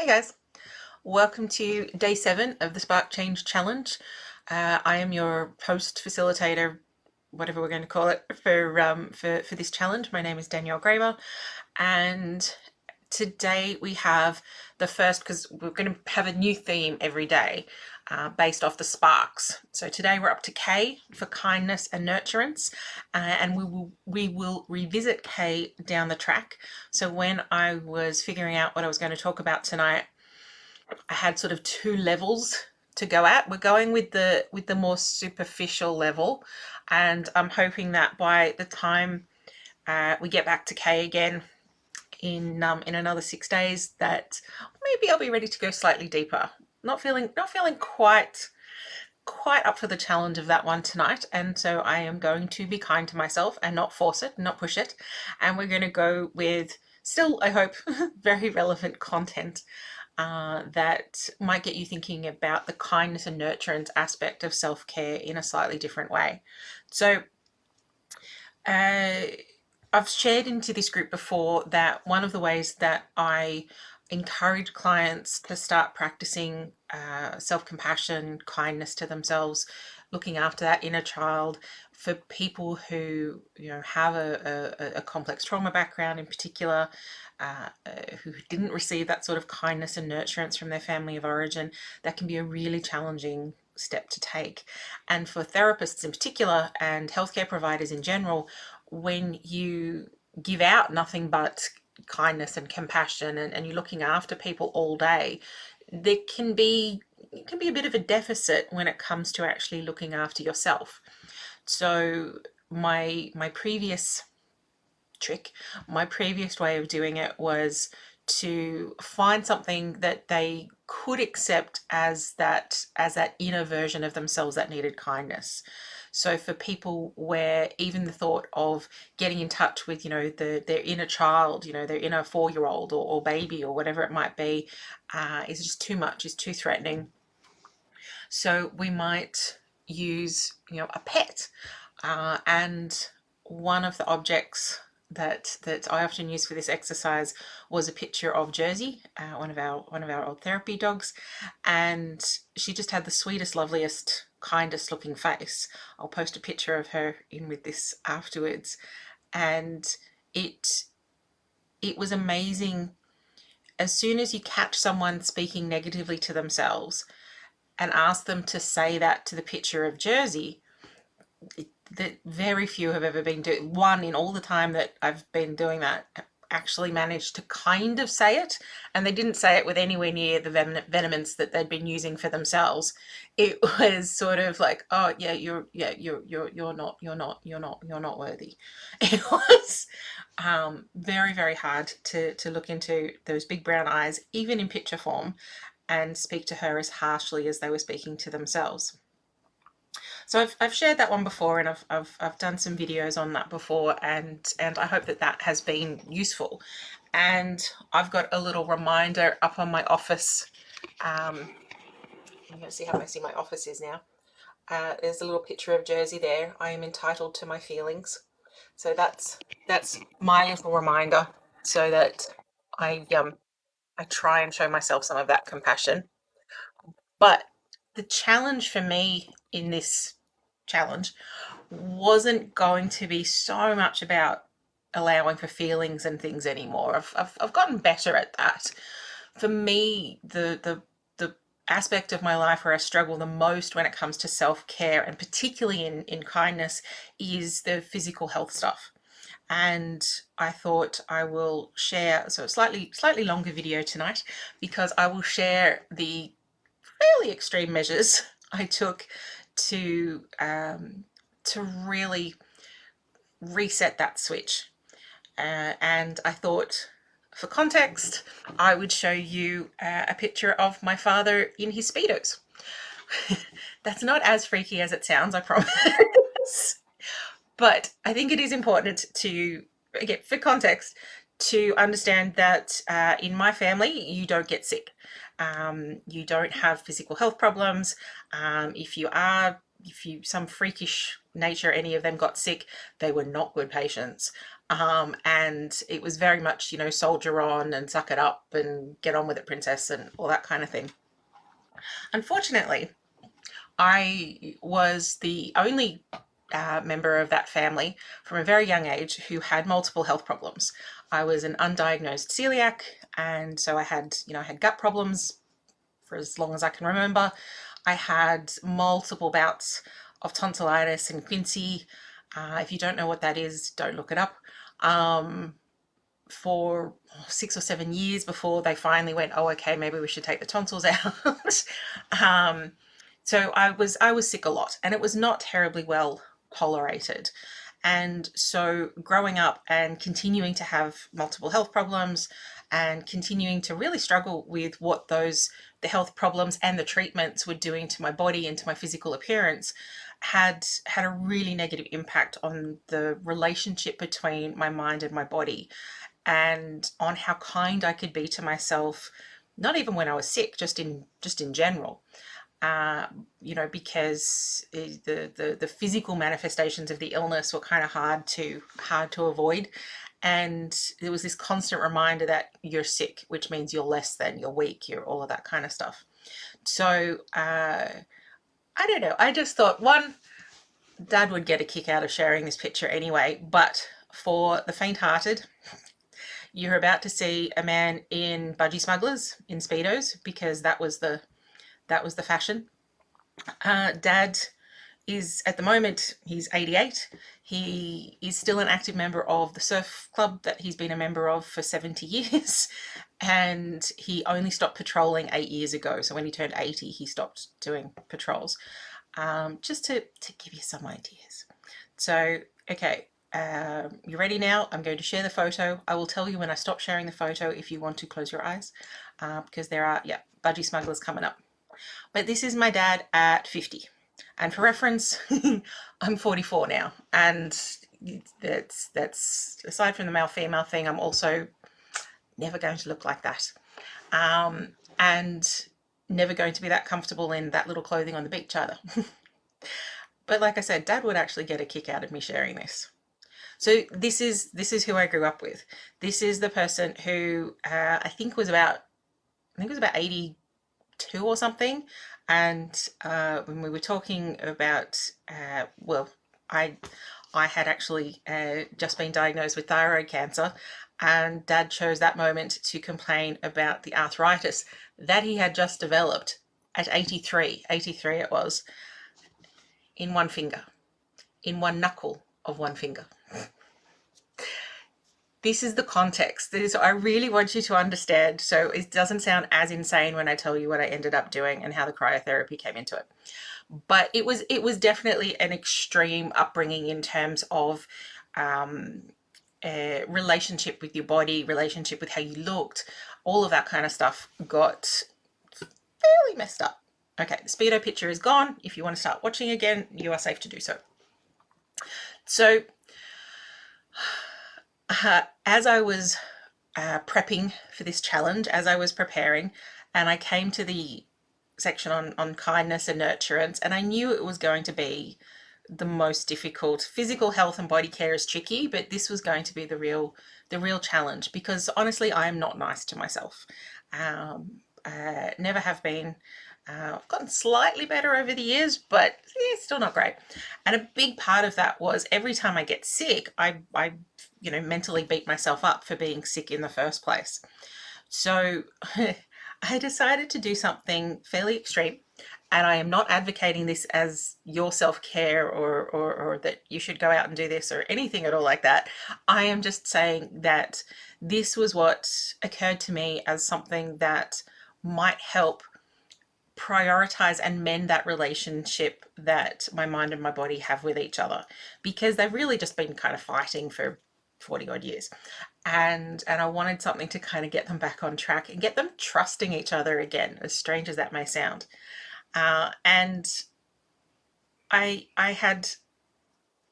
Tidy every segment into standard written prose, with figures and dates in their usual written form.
Hey guys, welcome to day 7 of the Spark Change Challenge. I am your host, facilitator, whatever we're going to call it, for this challenge. My name is Danielle Graber, and today we have the first, because we're going to have a new theme every day based off the sparks. So today we're up to K for kindness and nurturance, and we will revisit K down the track. So when I was figuring out what I was going to talk about tonight, I had sort of 2 levels to go at. We're going with the more superficial level, and I'm hoping that by the time we get back to K again in another 6 days, that maybe I'll be ready to go slightly deeper. Not feeling quite up for the challenge of that one tonight, and so I am going to be kind to myself and not force it, not push it, and we're going to go with still, I hope, very relevant content that might get you thinking about the kindness and nurturance aspect of self-care in a slightly different way. So I've shared into this group before that one of the ways that I encourage clients to start practicing self-compassion, kindness to themselves, looking after that inner child, for people who have a complex trauma background in particular, who didn't receive that sort of kindness and nurturance from their family of origin, that can be a really challenging step to take. And for therapists in particular, and healthcare providers in general, when you give out nothing but kindness and compassion, and you're looking after people all day, there can be it can be a bit of a deficit when it comes to actually looking after yourself. So my previous trick, my previous way of doing it was to find something that they could accept as that inner version of themselves that needed kindness. So for people where even the thought of getting in touch with, their inner child, their inner 4-year-old or baby or whatever it might be, is just too much, is too threatening. So we might use, a pet, and one of the objects that I often use for this exercise was a picture of Jersey, one of our old therapy dogs, and she just had the sweetest, loveliest, kindest looking face. I'll post a picture of her in with this afterwards, and it it was amazing. As soon as you catch someone speaking negatively to themselves and ask them to say that to the picture of Jersey, that very few have ever been doing. One in all the time that I've been doing that actually managed to kind of say it, and they didn't say it with anywhere near the venomance that they'd been using for themselves. It was sort of like, oh yeah, you're not worthy. It was very, very hard to look into those big brown eyes, even in picture form, and speak to her as harshly as they were speaking to themselves. So I've shared that one before, and I've done some videos on that before, and I hope that has been useful. And I've got a little reminder up on my office. I'm going to see how messy my office is now. There's a little picture of Jersey there. I am entitled to my feelings. So that's my little reminder, so that I try and show myself some of that compassion. But the challenge for me in this challenge wasn't going to be so much about allowing for feelings and things anymore. I've gotten better at that. For me, the aspect of my life where I struggle the most when it comes to self-care, and particularly in kindness, is the physical health stuff. And I thought I will share, so a slightly longer video tonight, because I will share the fairly extreme measures I took to really reset that switch. And I thought, for context, I would show you a picture of my father in his Speedos. That's not as freaky as it sounds, I promise. But I think it is important to, again, for context, to understand that in my family, you don't get sick. You don't have physical health problems. If some freakish nature, any of them got sick, they were not good patients. And it was very much, soldier on and suck it up and get on with it, princess, and all that kind of thing. Unfortunately, I was the only member of that family from a very young age who had multiple health problems. I was an undiagnosed celiac, and so I had gut problems for as long as I can remember. I had multiple bouts of tonsillitis and quinsy. If you don't know what that is, don't look it up. For 6 or 7 years before they finally went, oh, okay, maybe we should take the tonsils out. So I was sick a lot, and it was not terribly well tolerated. And so growing up and continuing to have multiple health problems and continuing to really struggle with what the health problems and the treatments were doing to my body and to my physical appearance had a really negative impact on the relationship between my mind and my body, and on how kind I could be to myself, not even when I was sick, just in general. Because the physical manifestations of the illness were kind of hard to avoid, and there was this constant reminder that you're sick, which means you're less than, you're weak, you're all of that kind of stuff. So I don't know. I just thought, one, Dad would get a kick out of sharing this picture anyway, but for the faint-hearted, you're about to see a man in budgie smugglers in speedos, because that was the fashion. Dad is, at the moment, he's 88. He is still an active member of the surf club that he's been a member of for 70 years. And he only stopped patrolling 8 years ago. So when he turned 80, he stopped doing patrols. Just to give you some ideas. So, okay, you ready now? I'm going to share the photo. I will tell you when I stop sharing the photo if you want to close your eyes, because there are, budgie smugglers coming up. But this is my dad at 50. And for reference, I'm 44 now. And that's aside from the male-female thing, I'm also never going to look like that. And never going to be that comfortable in that little clothing on the beach either. But like I said, Dad would actually get a kick out of me sharing this. So this is who I grew up with. This is the person who I think was about 82 or something. And when we were talking about, I had actually just been diagnosed with thyroid cancer, and Dad chose that moment to complain about the arthritis that he had just developed at 83. 83 it was, in one finger, in one knuckle of one finger. This is the context. I really want you to understand, so it doesn't sound as insane when I tell you what I ended up doing and how the cryotherapy came into it. But it was definitely an extreme upbringing in terms of relationship with your body, relationship with how you looked. All of that kind of stuff got fairly messed up. Okay, the Speedo picture is gone. If you want to start watching again, you are safe to do so. So as I was prepping for this challenge, as I was preparing, and I came to the section on kindness and nurturance, and I knew it was going to be the most difficult. Physical health and body care is tricky, but this was going to be the real challenge, because honestly, I am not nice to myself. Never have been. I've gotten slightly better over the years, but still not great. And a big part of that was every time I get sick, I mentally beat myself up for being sick in the first place. So I decided to do something fairly extreme, and I am not advocating this as your self-care or that you should go out and do this or anything at all like that. I am just saying that this was what occurred to me as something that might help prioritize and mend that relationship that my mind and my body have with each other, because they've really just been kind of fighting for 40 odd years. And I wanted something to kind of get them back on track and get them trusting each other again, as strange as that may sound. And I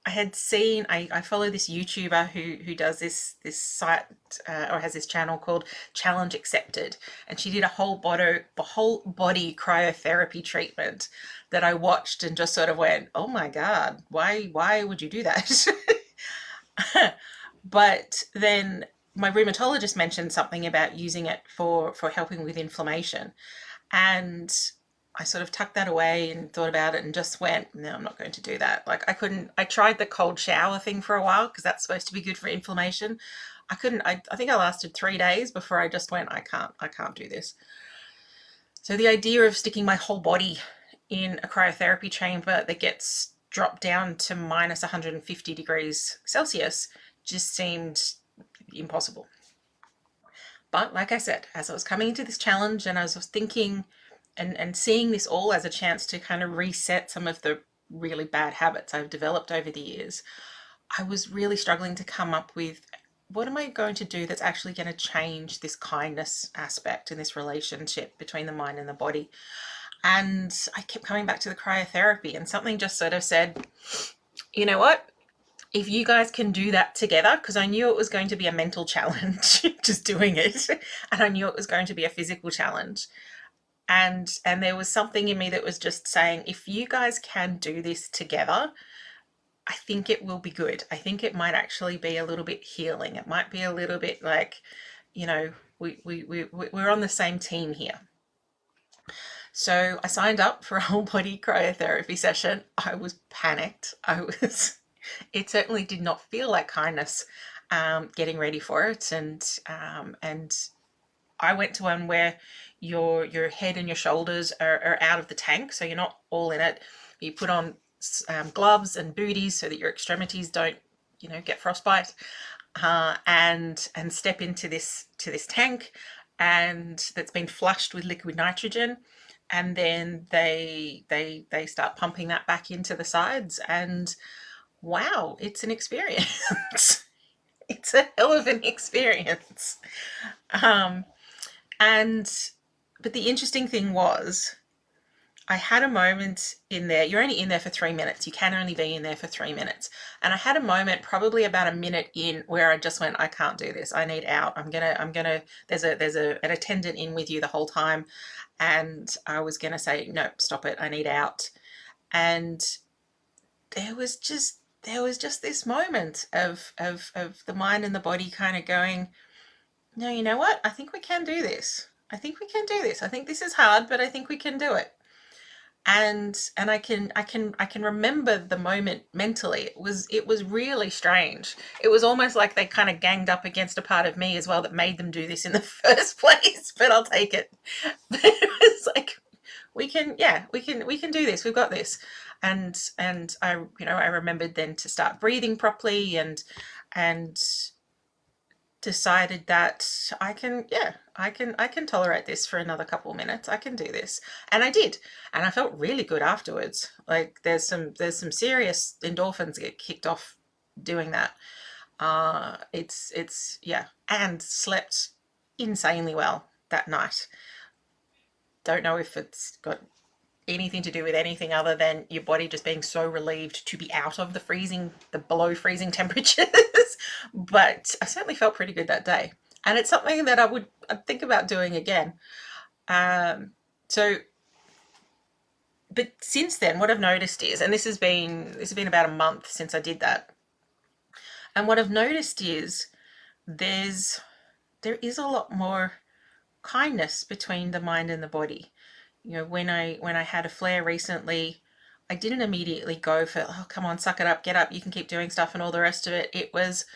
had seen, I follow this YouTuber who does this site or has this channel called Challenge Accepted, and she did a whole body cryotherapy treatment that I watched and just sort of went, oh my God, why would you do that? But then my rheumatologist mentioned something about using it for helping with inflammation. And I sort of tucked that away and thought about it and just went, no, I'm not going to do that. Like I couldn't, I tried the cold shower thing for a while because that's supposed to be good for inflammation. I couldn't, I think I lasted 3 days before I just went, I can't do this. So the idea of sticking my whole body in a cryotherapy chamber that gets dropped down to minus 150 degrees Celsius just seemed impossible. But like I said, as I was coming into this challenge and as I was thinking and seeing this all as a chance to kind of reset some of the really bad habits I've developed over the years, I was really struggling to come up with what am I going to do that's actually going to change this kindness aspect in this relationship between the mind and the body. And I kept coming back to the cryotherapy, and something just sort of said, you know what? If you guys can do that together, because I knew it was going to be a mental challenge just doing it, and I knew it was going to be a physical challenge. And there was something in me that was just saying, if you guys can do this together, I think it will be good. I think it might actually be a little bit healing. It might be a little bit like, you know, we're on the same team here. So I signed up for a whole body cryotherapy session. I was panicked. It certainly did not feel like kindness getting ready for it. And I went to one where your head and your shoulders are out of the tank, so you're not all in it. You put on gloves and booties so that your extremities don't, get frostbite, and step into this tank, and that's been flushed with liquid nitrogen, and then they start pumping that back into the sides, and wow, it's an experience. It's a hell of an experience. Um, and but the interesting thing was, I had a moment in there. You're only in there for 3 minutes. You can only be in there for 3 minutes. And I had a moment, probably about a minute in, where I just went, I can't do this. I need out. There's an attendant in with you the whole time. And I was gonna say, no, stop it. I need out. And there was just this moment of the mind and the body kind of going, no, you know what? I think we can do this. I think we can do this. I think this is hard, but I think we can do it. And I can remember the moment mentally. It was really strange. It was almost like they kind of ganged up against a part of me as well that made them do this in the first place, but I'll take it. But it was like, we can do this. We've got this. And I remembered then to start breathing properly, and decided that I can tolerate this for another couple of minutes. I can do this. And I did. And I felt really good afterwards. Like there's some serious endorphins get kicked off doing that. It's yeah, and slept insanely well that night. Don't know if it's got anything to do with anything other than your body just being so relieved to be out of the below freezing temperatures. But I certainly felt pretty good that day. And it's something that I'd think about doing again. Um, so, but since then, what I've noticed is, and this has been about a month since I did that, and what I've noticed is there's there is a lot more kindness between the mind and the body. When I had a flare recently, I didn't immediately go for, oh, come on, suck it up, get up, you can keep doing stuff and all the rest of it. It was,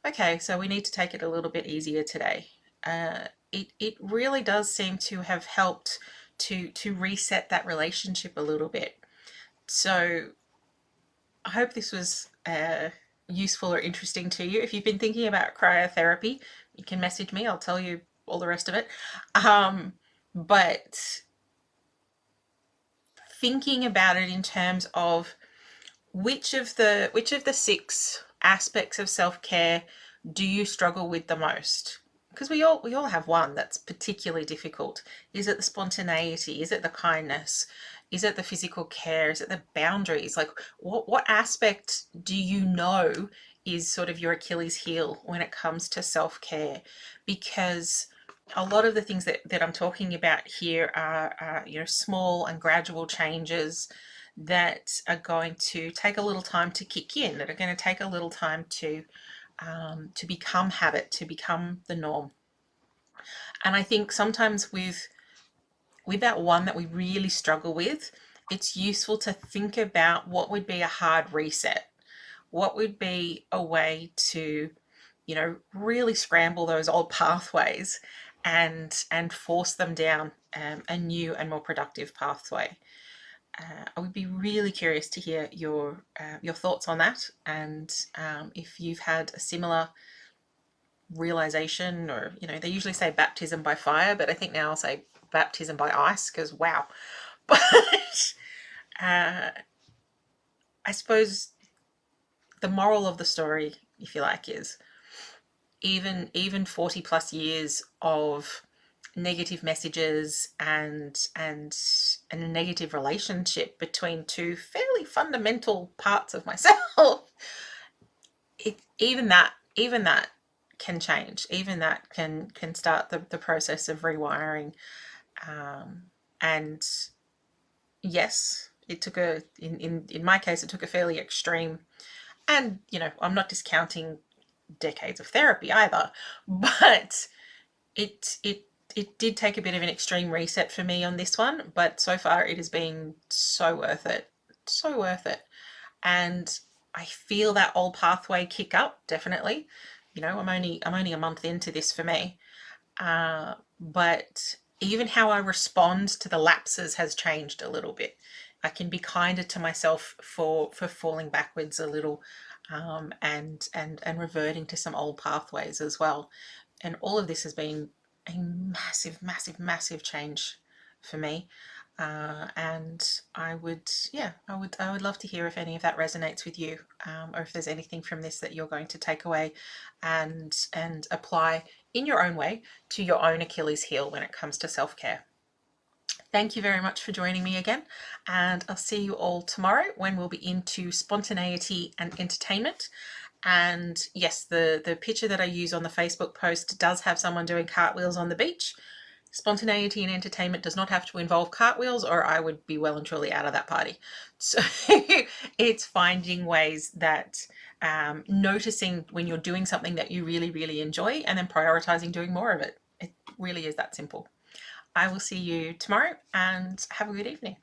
okay, so we need to take it a little bit easier today. It really does seem to have helped to reset that relationship a little bit. So I hope this was useful or interesting to you. If you've been thinking about cryotherapy, you can message me. I'll tell you all the rest of it. But thinking about it in terms of which of the six aspects of self-care do you struggle with the most? Because we all have one that's particularly difficult. Is it the spontaneity? Is it the kindness? Is it the physical care? Is it the boundaries? Like what aspect do you know is sort of your Achilles heel when it comes to self-care? Because a lot of the things that I'm talking about here are small and gradual changes that are going to take a little time to kick in, that are going to take a little time to to become habit, to become the norm. And I think sometimes with that one that we really struggle with, it's useful to think about what would be a hard reset. What would be a way to, really scramble those old pathways and force them down a new and more productive pathway. I would be really curious to hear your thoughts on that, and if you've had a similar realization, or they usually say baptism by fire, but I think now I'll say baptism by ice, because wow. But uh, I suppose the moral of the story, if you like, is even 40 plus years of negative messages and a negative relationship between two fairly fundamental parts of myself, even that can change. Even that can start the process of rewiring. And yes, it took in my case, it took a fairly extreme, and I'm not discounting decades of therapy either, but it did take a bit of an extreme reset for me on this one, but so far it has been so worth it. So worth it. And I feel that old pathway kick up, definitely. I'm only a month into this for me. But even how I respond to the lapses has changed a little bit. I can be kinder to myself for falling backwards a little, and reverting to some old pathways as well. And all of this has been a massive, massive, massive change for me. And I would love to hear if any of that resonates with you, or if there's anything from this that you're going to take away and apply in your own way to your own Achilles heel when it comes to self-care. Thank you very much for joining me again, and I'll see you all tomorrow when we'll be into spontaneity and entertainment. And yes, the picture that I use on the Facebook post does have someone doing cartwheels on the beach. Spontaneity and entertainment does not have to involve cartwheels, or I would be well and truly out of that party. So it's finding ways that, noticing when you're doing something that you really, really enjoy, and then prioritizing doing more of it. It really is that simple. I will see you tomorrow, and have a good evening.